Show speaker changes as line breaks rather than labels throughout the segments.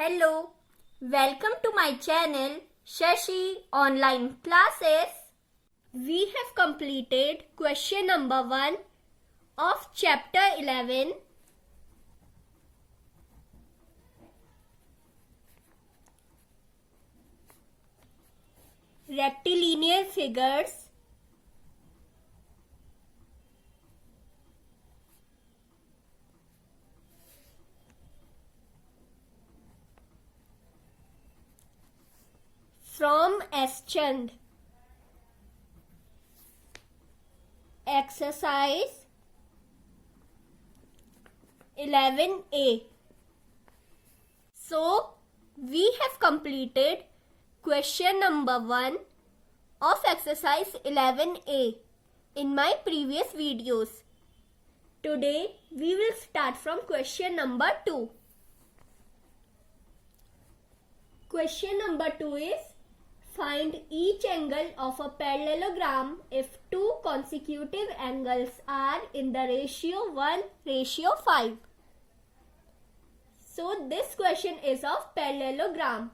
Hello, welcome to my channel Shashi Online Classes. We have completed question number 1 of chapter 11. Rectilinear figures. From S. Chand. Exercise 11A. So, we have completed question number 1 of exercise 11A in my previous videos. Today, we will start from question number 2. Question number 2 is: find each angle of a parallelogram if two consecutive angles are in the ratio 1:5. So this question is of parallelogram.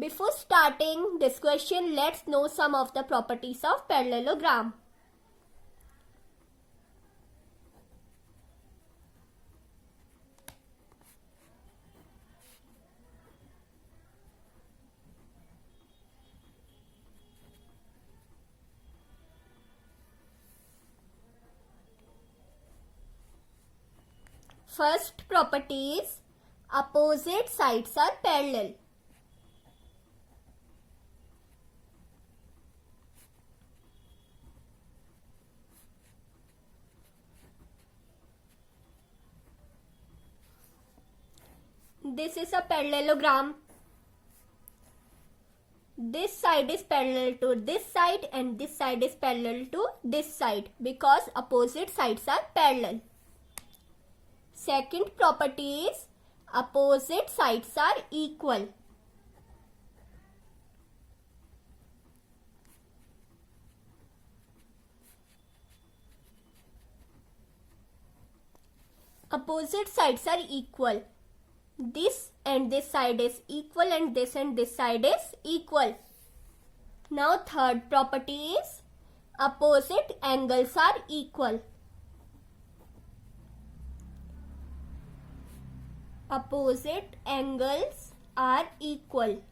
Before starting this question, let's know some of the properties of parallelogram. First property is opposite sides are parallel. This is a parallelogram. This side is parallel to this side and this side is parallel to this side because opposite sides are parallel. Second property is opposite sides are equal. Opposite sides are equal. This and this side is equal and this side is equal. Now third property is opposite angles are equal. Opposite angles are equal.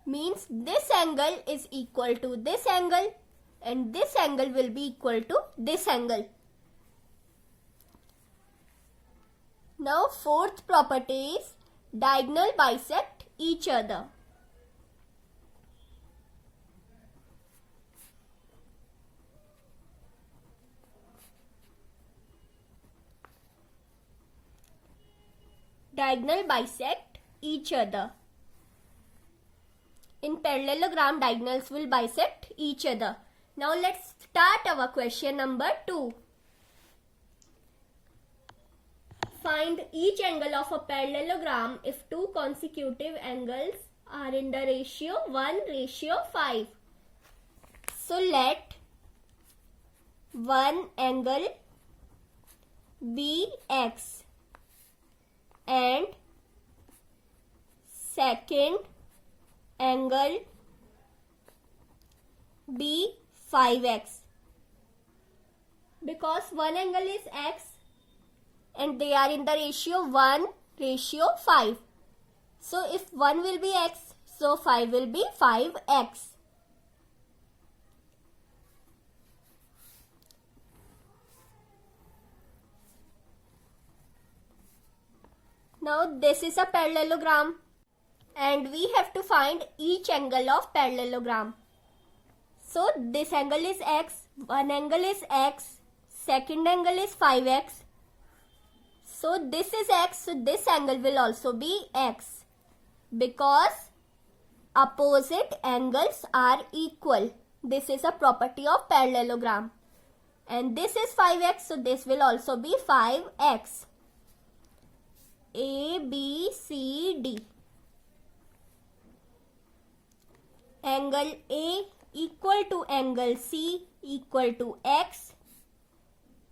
Means this angle is equal to this angle and this angle will be equal to this angle. Now fourth property is diagonal bisect each other. Diagonal bisect each other. In parallelogram, diagonals will bisect each other. Now let's start our question number 2. Find each angle of a parallelogram if two consecutive angles are in the ratio 1:5. So let one angle be x and second angle be 5x. Because one angle is x and they are in the ratio 1:5. So if 1 will be x, so 5 will be 5x. Now this is a parallelogram and we have to find each angle of parallelogram. So this angle is x, one angle is x, second angle is 5x. So this is x, so this angle will also be x because opposite angles are equal. This is a property of parallelogram. And this is 5x, so this will also be 5x. A, B, C, D. Angle A equal to angle C equal to x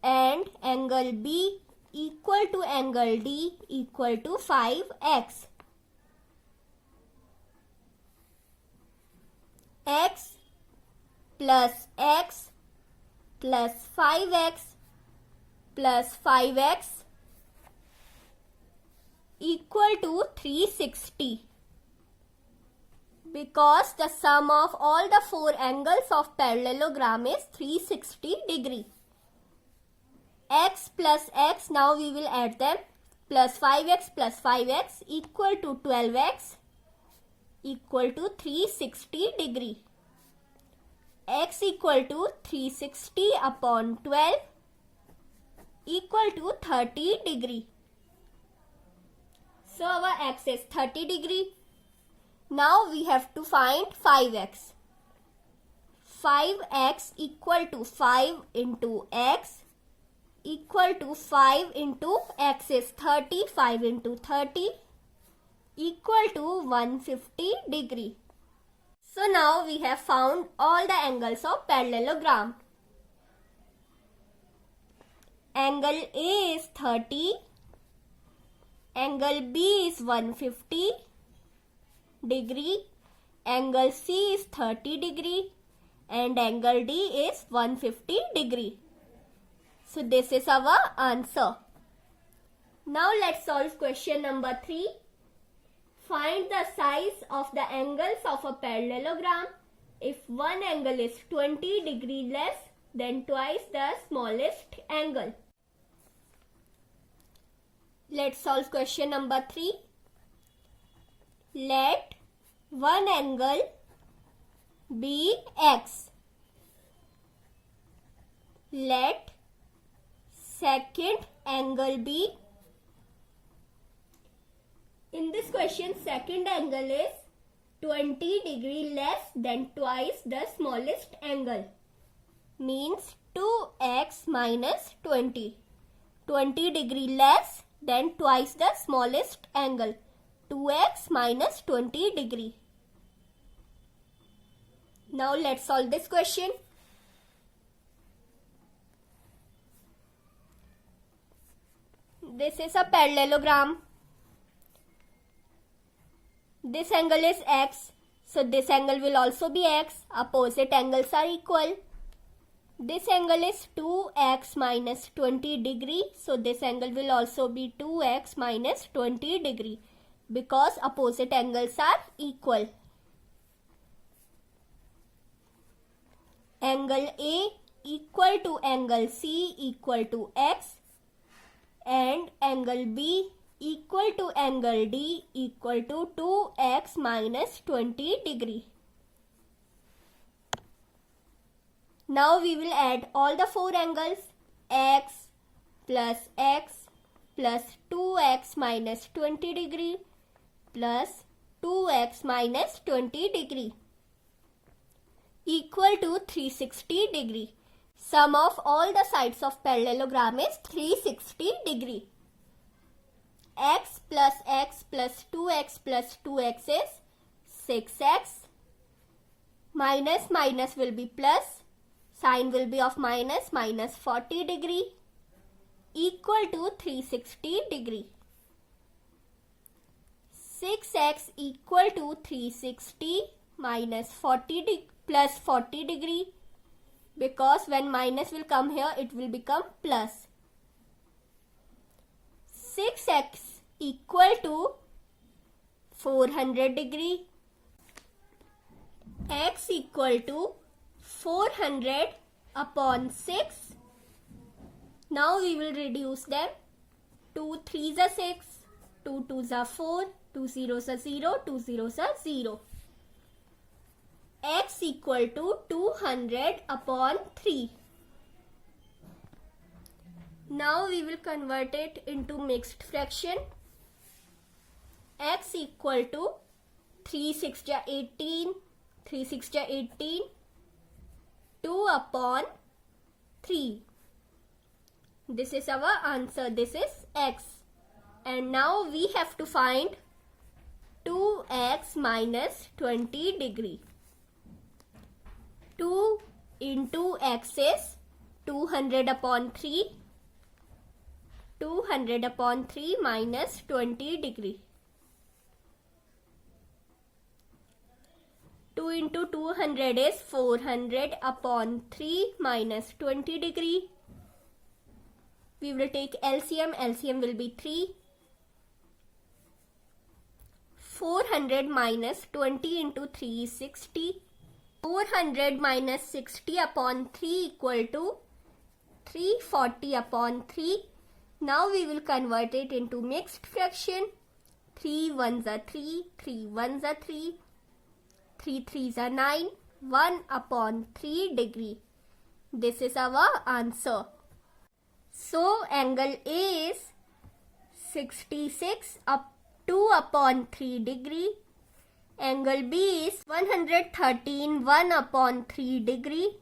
and angle B equal to angle D equal to 5x. X plus 5x plus 5x equal to 360, because the sum of all the four angles of parallelogram is 360 degree. X plus x, now we will add them, plus 5x equal to 12x equal to 360 degree. X equal to 360 upon 12 equal to 30 degree. So our x is 30 degree. Now we have to find 5x. 5x equal to 5 into x equal to 5 into x is 30, 5 into 30 equal to 150 degree. So now we have found all the angles of parallelogram. Angle A is 30, angle B is 150 degree, angle C is 30 degree, and angle D is 150 degree. So this is our answer. Now let's solve question number 3. Find the size of the angles of a parallelogram if one angle is 20 degree less than twice the smallest angle. Let's solve question number 3. Let one angle be x. Let second angle be. In this question, second angle is 20 degree less than twice the smallest angle. Means 2x minus 20. 20 degree less than twice the smallest angle. 2x minus 20 degree. Now let's solve this question. This is a parallelogram. This angle is x, so this angle will also be x. Opposite angles are equal. This angle is 2x minus 20 degree, so this angle will also be 2x minus 20 degree, because opposite angles are equal. Angle A equal to angle C equal to x, and angle B equal to angle D equal to 2x minus 20 degree. Now we will add all the four angles. X plus 2x minus 20 degree plus 2x minus 20 degree equal to 360 degree. Sum of all the sides of parallelogram is 360 degree. X plus 2x plus 2x is 6x. Minus will be plus. Sign will be of minus 40 degree equal to 360 degree. 6x equal to 360 minus 40 plus 40 degree, because when minus will come here it will become plus. 6x equal to 400 degree. X equal to 400 upon 6. Now we will reduce them. 2 3s are 6, 2 2s are 4, 2 0s are 0, 2 0s are 0. X equal to 200 upon 3. Now we will convert it into mixed fraction. X equal to 3 6 are 18, 3 6 are 18, 2 upon 3. This is our answer. This is x. And now we have to find 2x minus 20 degree. 2 into x is 200 upon 3. 200 upon 3 minus 20 degree. 2 into 200 is 400 upon 3 minus 20 degree. We will take LCM. LCM will be 3. 400 minus 20 into 3 is 60. 400 minus 60 upon 3 equal to 340 upon 3. Now we will convert it into mixed fraction. 3 ones are 3, 3 ones are 3, 3 threes are 9, 1 upon 3 degree. This is our answer. So angle A is 66 up 2 upon 3 degree. Angle B is 113 1 upon 3 degree.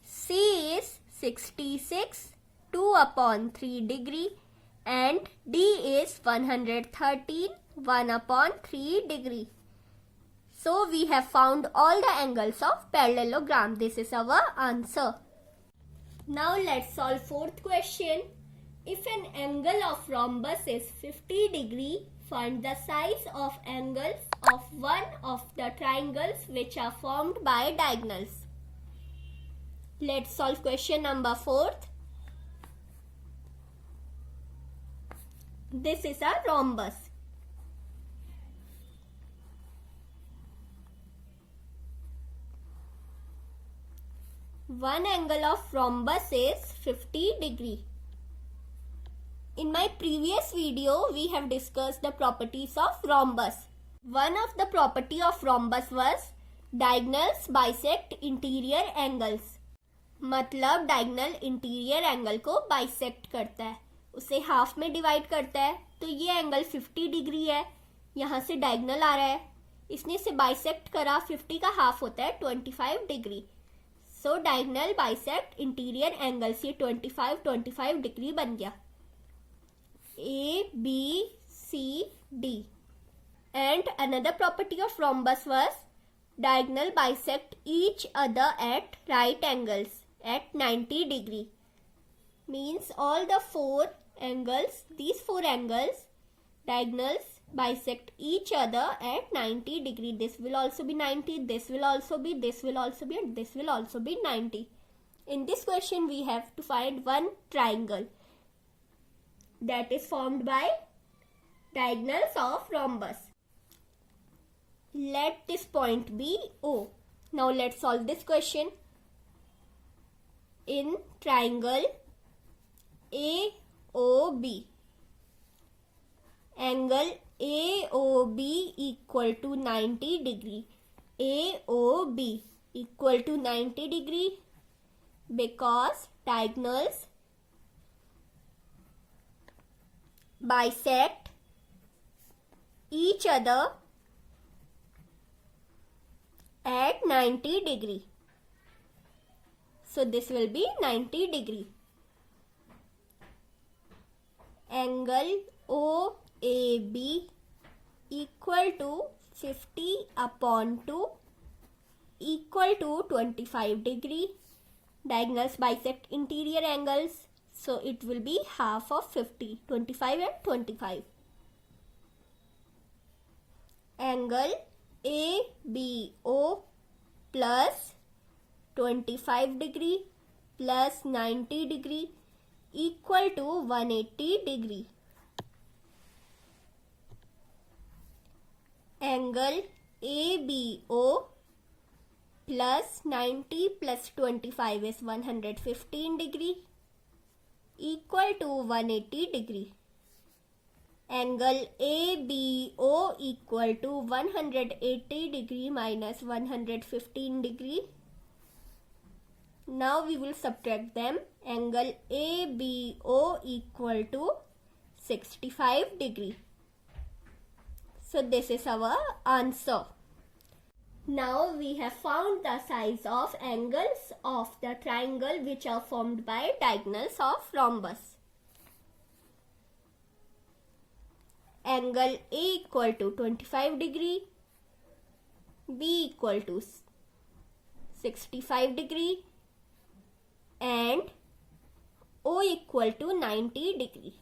C is 66 2 upon 3 degree. And D is 113 1 upon 3 degree. So we have found all the angles of parallelogram. This is our answer. Now let's solve fourth question. If an angle of rhombus is 50 degree, find the size of angles of one of the triangles which are formed by diagonals. Let's solve question number 4. This is a rhombus. One angle of rhombus is 50 degree. In my previous video, we have discussed the properties of rhombus. One of the property of rhombus was diagonals bisect interior angles. मतलब diagonal interior angle को bisect करता है, उसे half में divide करता है. तो ये एंगल 50 डिग्री है, यहाँ से डायगोनल आ रहा है, इसने इसे बाइसेक्ट करा. 50 का हाफ होता है 25 डिग्री. सो डायगोनल बाइसेक्ट इंटीरियर एंगल्स, ये 25 डिग्री बन गया. A, B, C, D. And another property of rhombus was diagonal bisect each other at right angles at 90 degree. Means all the four angles, these four angles, diagonals bisect each other at 90 degree. This will also be 90, this will also be, this will also be, and this will also be 90. In this question we have to find one triangle that is formed by diagonals of rhombus. Let this point be O. Now let's solve this question. In triangle AOB, angle AOB equal to 90 degree. AOB equal to 90 degree because diagonals bisect each other at 90 degree. So this will be 90 degree. Angle OAB equal to 50 upon 2 equal to 25 degree. Diagonals bisect interior angles. So it will be half of 50, 25 and 25. Angle ABO plus 25 degree plus 90 degree equal to 180 degree. Angle ABO plus 90 plus 25 is 115 degree equal to 180 degree. Angle ABO equal to 180 degree minus 115 degree. Now we will subtract them. Angle ABO equal to 65 degree. So this is our answer. Now we have found the size of angles of the triangle which are formed by diagonals of rhombus. Angle A equal to 25 degree, B equal to 65 degree and O equal to 90 degree.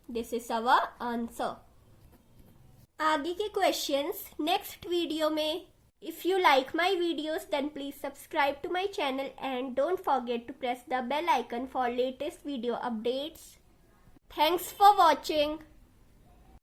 This is our answer. आगे के questions next video में. If you like my videos, then please subscribe to my channel and don't forget to press the bell icon for latest video updates. Thanks for watching.